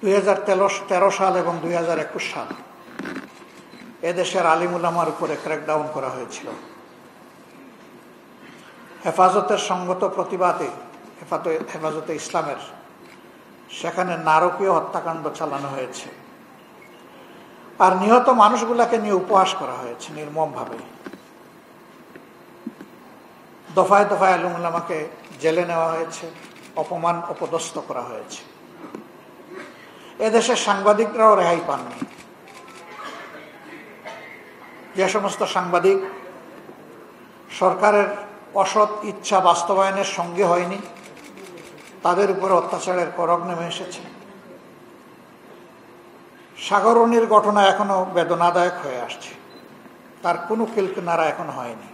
2013 সাল এবং 2021 সাল এদেশের আলিম উলামার উপরে ক্র্যাকডাউন করা হয়েছিল। হেফাজতের সঙ্গত প্রতিবাদে হেফাজতে ইসলামের সেখানে নারকীয় হত্যাকাণ্ড চালানো হয়েছে, আর নিহত মানুষগুলাকে নিয়ে উপহাস করা হয়েছে নির্মমভাবে। দফায় দফায় আলিম উলামাকে জেলে নেওয়া হয়েছে, অপমান অপদস্থ করা হয়েছে। এদেশের সাংবাদিকরাও রেহাই পাননি। যে সমস্ত সাংবাদিক সরকারের অসৎ ইচ্ছা বাস্তবায়নের সঙ্গে হয়নি, তাদের উপরে অত্যাচারের করগ নেমে এসেছে। সাগরণীর ঘটনা এখনো বেদনাদায়ক হয়ে আসছে, তার কোনো কিলকিনারা এখনো হয়নি।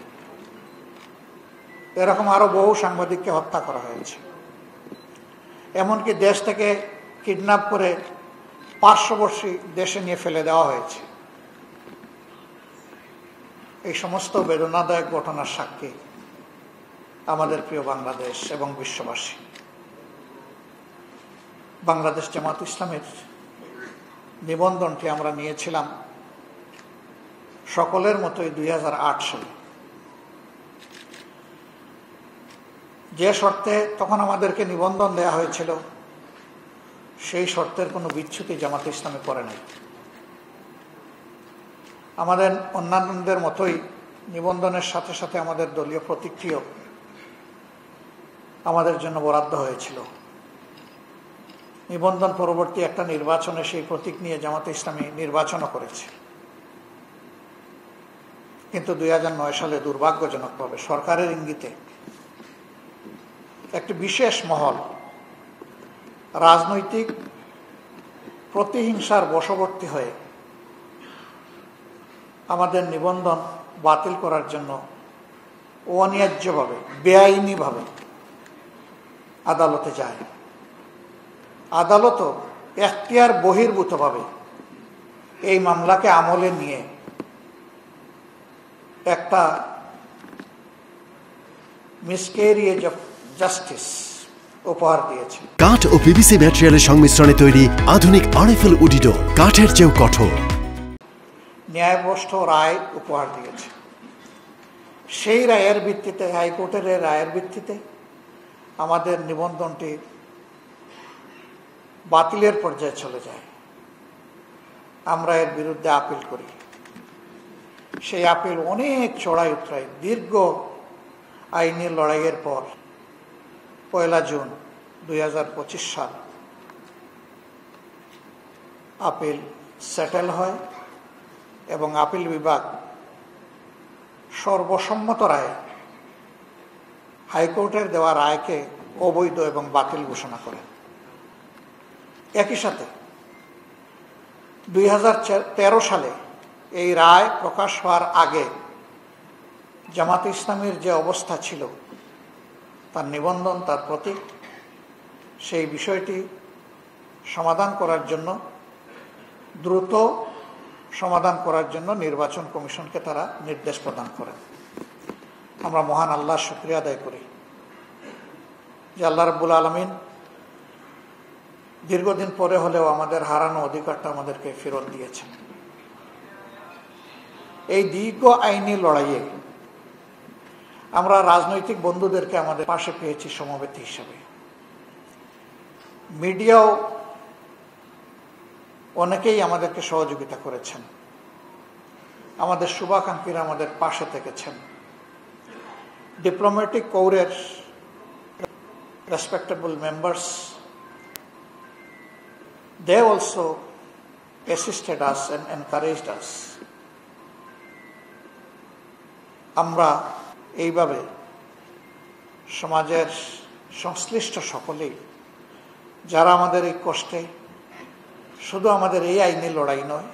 এরকম আরো বহু সাংবাদিককে হত্যা করা হয়েছে, এমনকি দেশ থেকে কিডন্যাপ করে পার্শ্ববর্তী দেশে নিয়ে ফেলে দেওয়া হয়েছে। এই সমস্ত বেদনাদায়ক ঘটনার সাক্ষী আমাদের প্রিয় বাংলাদেশ এবং বিশ্ববাসী। বাংলাদেশ জামাত ইসলামের নিবন্ধনটি আমরা নিয়েছিলাম সকলের মতোই 2008 সালে। যে শর্তে তখন আমাদেরকে নিবন্ধন দেয়া হয়েছিল, সেই শর্তের কোনো বিচ্যুতি জামাত ইসলামে করে নাই। আমাদের অন্যান্যদের মতোই নিবন্ধনের সাথে সাথে আমাদের দলীয় প্রতীকটিও আমাদের জন্য বরাদ্দ হয়েছিল। নিবন্ধন পরবর্তী একটা নির্বাচনে সেই প্রতীক নিয়ে জামাতে ইসলামী নির্বাচনও করেছে। কিন্তু 2009 সালে দুর্ভাগ্যজনকভাবে সরকারের ইঙ্গিতে একটি বিশেষ মহল রাজনৈতিক প্রতিহিংসার বশবর্তী হয়ে আমাদের নিবন্ধন বাতিল করার জন্য অন্যায্যভাবে, বেআইনিভাবে আদালতে যায়। আদালতও এখতিয়ার বহির্ভূতভাবে এই মামলাকে আমলে নিয়ে একটা মিসক্যারিয়েজ অফ জাস্টিস উপহার দিয়েছে। কাঠ ও পিভিসি ম্যাটেরিয়ালের সংমিশ্রণে তৈরি আধুনিক আরএফএল উডিডোর, কাঠের চেয়েও কঠোর। ন্যায়প্রষ্ঠ রায় উপহার দিয়েছে। সেই রায়ের ভিত্তিতে, হাইকোর্টের রায়ের ভিত্তিতে আমাদের নিবন্ধনটি বাতিলের পর্যায়ে চলে যায়। আমরা এর বিরুদ্ধে আপিল করি। সেই আপিল অনেক চড়াই উতরাই, দীর্ঘ আইনি লড়াইয়ের পর 1 জুন 2025 সাল আপিল সেটেল হয় এবং আপিল বিভাগ সর্বসম্মত রায়ে হাইকোর্টের দেওয়া রায়কে অবৈধ এবং বাতিল ঘোষণা করে। একই সাথে 2013 সালে এই রায় প্রকাশ হওয়ার আগে জামাতে ইসলামীর যে অবস্থা ছিল, তার নিবন্ধন, তার প্রতীক, সেই বিষয়টি সমাধান করার জন্য, দ্রুত সমাধান করার জন্য নির্বাচন কমিশনকে তারা নির্দেশ প্রদান করেন। আমরা মহান আল্লাহর শুকরিয়া আদায় করি যে আল্লাহ রাব্বুল আলামিন দীর্ঘদিন পরে হলেও আমাদের হারানো অধিকারটা আমাদেরকে ফেরত দিয়েছেন। এই দীর্ঘ আইনি লড়াইয়ে আমরা রাজনৈতিক বন্ধুদেরকে আমাদের পাশে পেয়েছি সমবেত হিসাবে। মিডিয়াও অনেকেই আমাদেরকে সহযোগিতা করেছেন। আমাদের শুভাকাঙ্ক্ষীরা আমাদের পাশে থেকেছেন। ডিপ্লোম্যাটিক কোরের respectable members, they also assisted us and encouraged us. আমরা এইভাবে সমাজের সংশ্লিষ্ট সকলেই যারা আমাদের এই কষ্টে, শুধু আমাদের এই আইনি লড়াই নয়,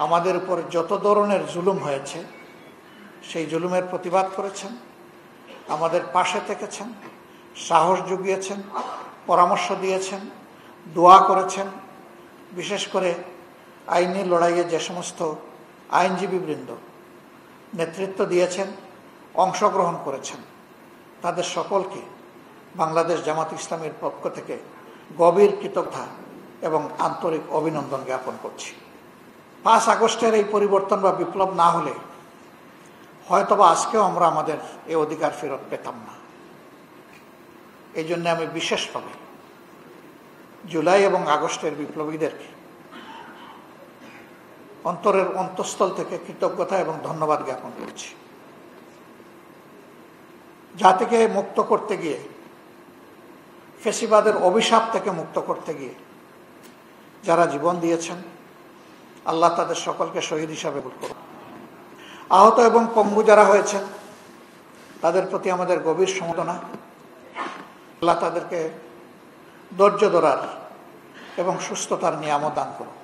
আমাদের উপর যত ধরনের জুলুম হয়েছে সেই জুলুমের প্রতিবাদ করেছেন, আমাদের পাশে থেকেছেন, সাহস জুগিয়েছেন, পরামর্শ দিয়েছেন, দোয়া করেছেন। বিশেষ করে আইনি লড়াইয়ে যে সমস্ত আইনজীবীবৃন্দ নেতৃত্ব দিয়েছেন, অংশগ্রহণ করেছেন, তাদের সকলকে বাংলাদেশ জামাত ইসলামীর পক্ষ থেকে গভীর কৃতজ্ঞতা এবং আন্তরিক অভিনন্দন জ্ঞাপন করছি। 5 আগস্টের এই পরিবর্তন বা বিপ্লব না হলে হয়তোবা আজকেও আমরা আমাদের এই অধিকার ফেরত পেতাম না। এই জন্য আমি বিশেষভাবে জুলাই এবং আগস্টের বিপ্লবীদেরকে অন্তরের অন্তঃস্থল থেকে কৃতজ্ঞতা এবং ধন্যবাদ জ্ঞাপন করছি। জাতিকে মুক্ত করতে গিয়ে, ফ্যাসিবাদের অভিশাপ থেকে মুক্ত করতে গিয়ে যারা জীবন দিয়েছেন, আল্লাহ তাদের সকলকে শহীদ হিসাবে কবুল করুন। আহত এবং পঙ্গু যারা হয়েছেন তাদের প্রতি আমাদের গভীর সমবেদনা। আল্লাহ তাদেরকে ধৈর্য ধরার এবং সুস্থতার নিয়ামত দান করুন।